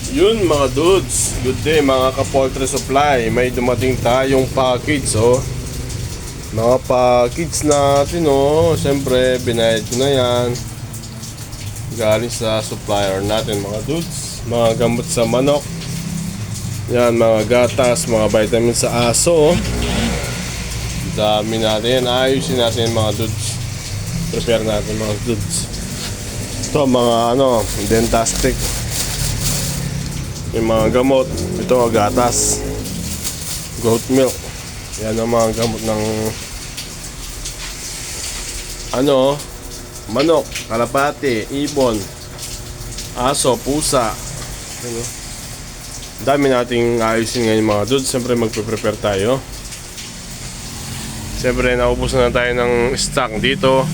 Yun mga dudes, good day mga ka-poultry supply. May dumating tayong package mga package natin siyempre binayad ko na yan. Galing sa supplier natin mga dudes. Mga gamot sa manok. Yan, mga gatas, mga vitamins sa aso Dami natin, ayusin natin mga dudes. Prepare natin mga dudes. Ito mga dentastic. Yung mga gamot, ito gatas, goat milk. Yan ang mga gamot ng manok, kalapati, ibon, aso, pusa. Dami nating ayusin ngayon mga dudes. Siyempre magpe-prepare tayo. Siyempre naubos na tayo ng stock dito.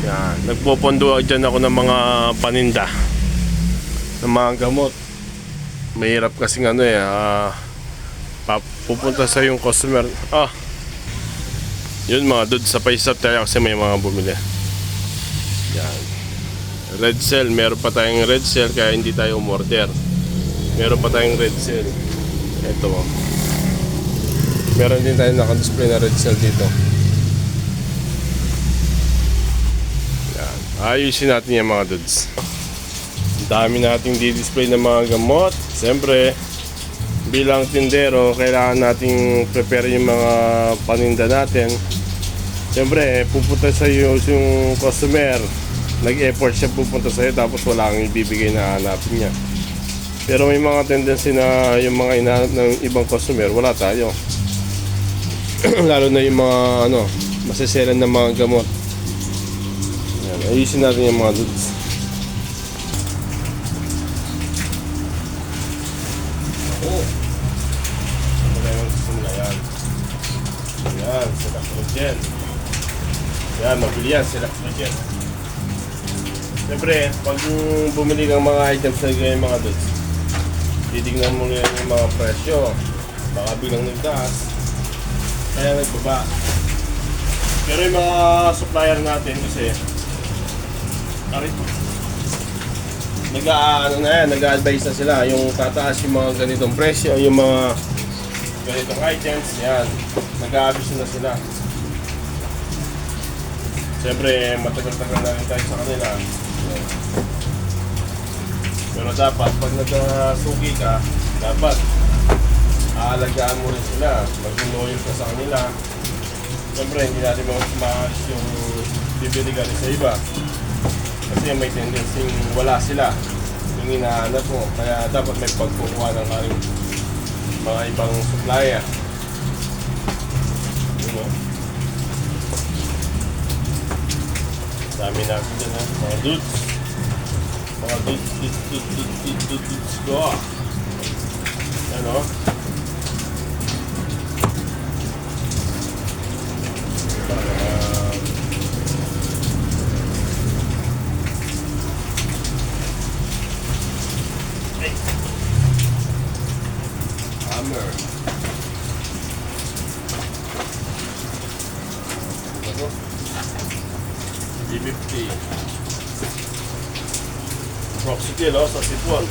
Yan, nagpopondo dyan ako ng mga paninda ng mga gamot. Mahirap kasing pupunta sa yung customer. Yun mga dude, sa paisap tayo kasi may mga bumili. Yan, red cell, meron pa tayong red cell kaya hindi tayo umorder. Meron pa tayong red cell. Ito meron din tayo naka-display na red cell dito. Yan, ayusin natin yung mga dudes. Dami nating di-display ng mga gamot. Siyempre, bilang tindero, kailangan nating prepare yung mga paninda natin. Siyempre, pupunta sa iyo yung customer. Nag-effort siya pupunta sa iyo tapos wala kang ibibigay na hanapin niya. Pero may mga tendency na yung mga inahanap ng ibang customer, wala tayo. Lalo na yung mga masiselan ng mga gamot. Yan, ayusin natin yung mga dudes. Yan, Selactrogen. Yan, mabili yan, Selactrogen. Siyempre, pag bumili ng mga items na ganyan mga dudes, titignan mo yan yung mga presyo. Baka bilang nagtaas, kaya nagbaba. Pero yung mga supplier natin kasi nag-a-advise na sila yung tataas yung mga ganitong presyo, yung mga ganitong items, yan, nag-a-abiso na sila. Siyempre, matagal-tagal na rin tayo sa kanila. Pero dapat, pag nagsuki ka, dapat aalagaan mo rin sila, maging loyal ka sa kanila. Siyempre, hindi natin maalis yung bibili ka rin sa iba. Kasi may tendency wala sila yung hinahanap mo. Kaya dapat may pagkukuha ng mga ibang supplier. Dami natin dyan mga dudes. Mga dudes go. Hammer. B50. Proxytil sa sipon.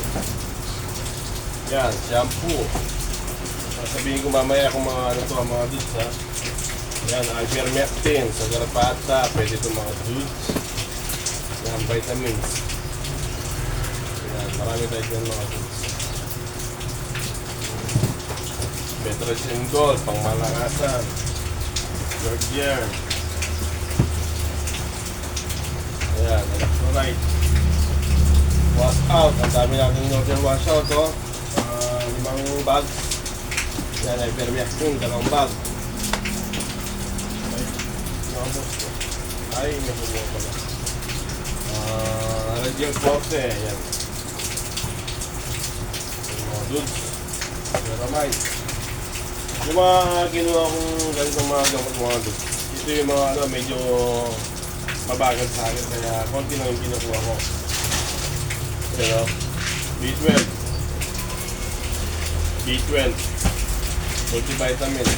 Yan, shampoo. Sasabihin ko mamaya kung mga mga dudes Yan, ivermectin sa garapata. Pwede itong mga dudes. Yan, vitamins. Yan, marami tayo dyan mga dudes. Betracin Gold, pang malakasan. Georgian. Ayan, electrolyte. Wash out. Ang dami natin order wash out 5 bags. Yan, ivermectin, 2 bag. Ay, may humuha pala. Radiant Forte. Yan. Yung mga dudes. Ceramide. Yung mga kinuha kong ganitong mga gamot mga dudes. Ito yung mga medyo mabagal sa akin. Kaya konti lang yung kinukuha ko. B12. B12. Multivitamin.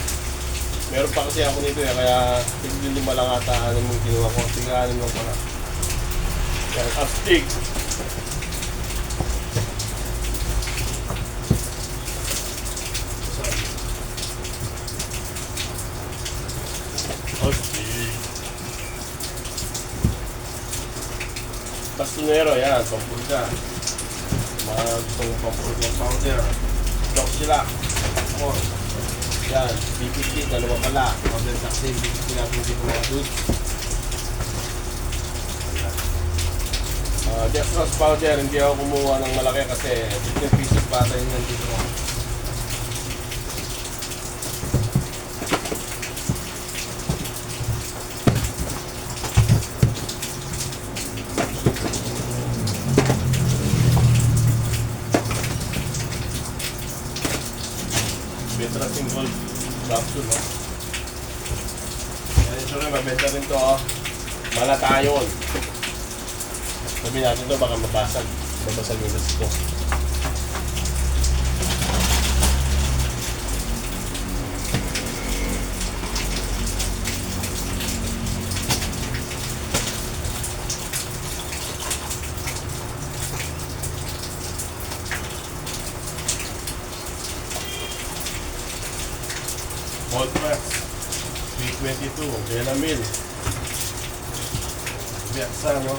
Meron pa kasi ako nito kaya hindi lang ata mong kinuha ko. Tingnan lang pala. Yan, Astig. Bastonero, yan, pampurga. Mga gustong pampurga powder. Stock sila. Oh. Yan, B50, dalawa pala. Powder taxi, B50 natin dito mga dudes. Dextrose powder, hindi ako kumuha ng malaki kasi 15 pieces pa tayo yan dito. Betracing gold capsule, no? Yan, ito rin, mabenta rin to, oh. Malatayon. Sabi natin to, baka mabasag. Mabasag yung gas ko. Cold press. 322. Benamil. Biaksa, no?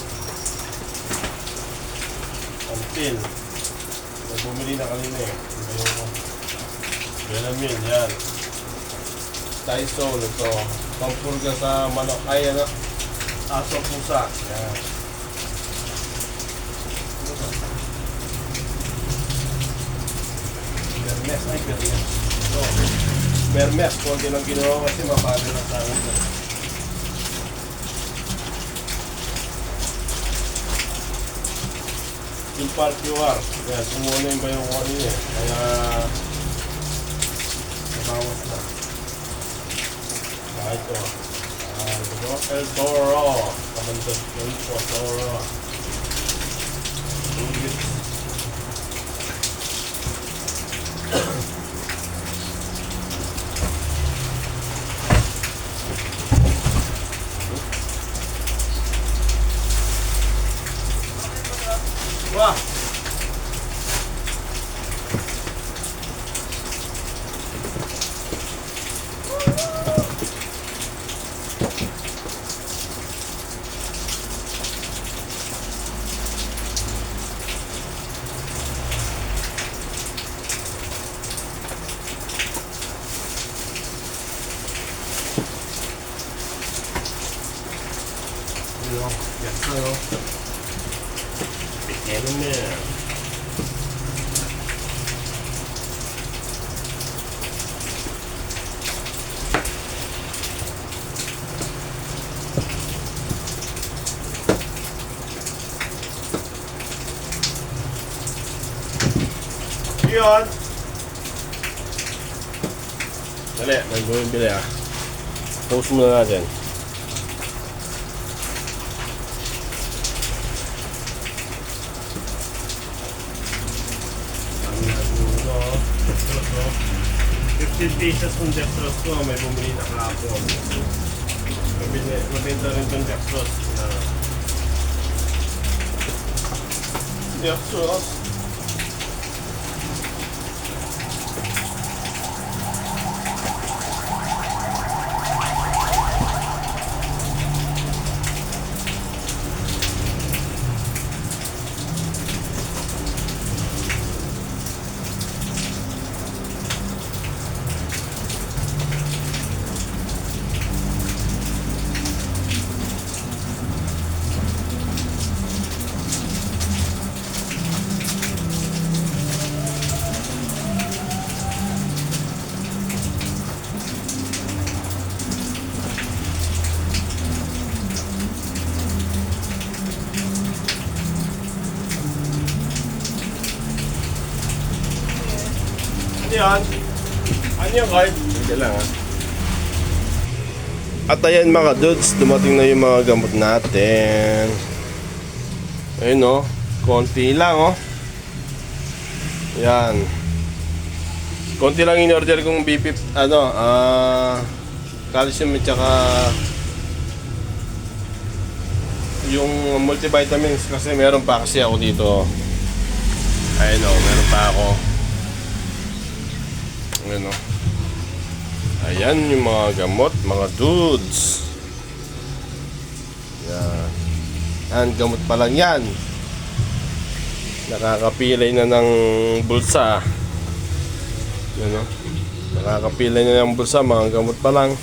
Until bumili na kanina eh. Benamil, yan. Tysol, ito. Pampurga sa manok. Ay, ano? Aso, pusa. Yan. Bermes, ay Bermes. Ito. Bermes, konti lang ginawa kasi mapagod na sa akin. Yung Park QR, kaya sumuha yung bayo ko kanina eh, kaya nabawas na. Ito, El Toro, kamandad El Toro. Wah! Yes, sir. Get in there. Yun. Dali, nag-bumibili ah. Post muna natin. Pieces ng dextrose ko, may bumili na kahapon. Mabenta rin itong dextrose. Dextrose. Yan. Ano yung card? Hindi lang ha. At ayan mga dudes, dumating na yung mga gamot natin. Ayun o, konti lang o. Yan. Konti lang in-order kong BP, calcium at saka yung multivitamins kasi meron pa kasi ako dito. Ayun o, meron pa ako. Ayan o. Ayan yung mga gamot, mga dudes. Yan. Ang gamot pa lang yan. Nakakapilay na ng bulsa. Yan o. Nakakapilay na ng bulsa, mga gamot pa lang.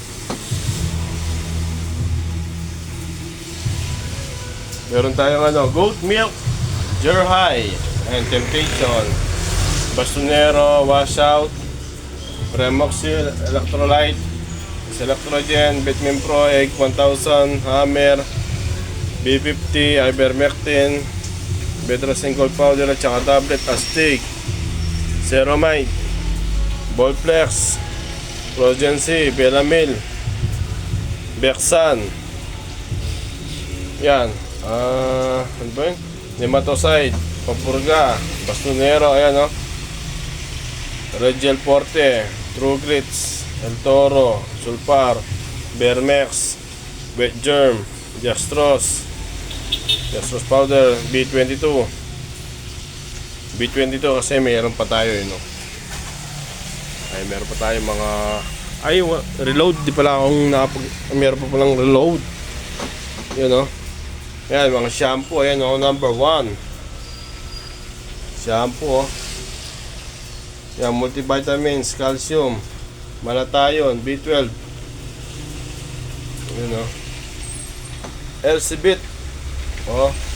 Meron tayong goat milk, Jerhai, and Temptation, Bastonero, Washout, Premoxil, Electrolyte, Electrogen, Vitamin Pro, Egg 1000, Hammer, B50, Ivermectin, Betracin Gold Powder at saka tablet, Astig, Ceramide, Bolflex, Progency, Belamil, Bexan. Yan. Ano ba yun? Nematocide, Papurga, Bastonero, ayan Red Gel Forte, True Grits, El Toro, Sulfar, Bermex, Wet Germ, Dextrose Powder, B22 kasi mayroon pa tayo meron pa tayo mga reload, di pala akong meron pa palang reload. Yun Ayan, mga shampoo. Ayan number 1 shampoo Yan, multivitamins, calcium, malatayon, B12. Yun Elsibit.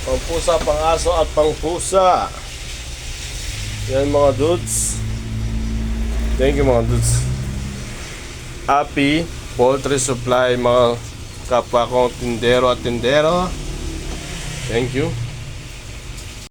Pangpusa, pangaso at pangpusa. Yan mga dudes. Thank you mga dudes. Api Poultry Supply, mga kapwa kong tindero at tindero. Thank you.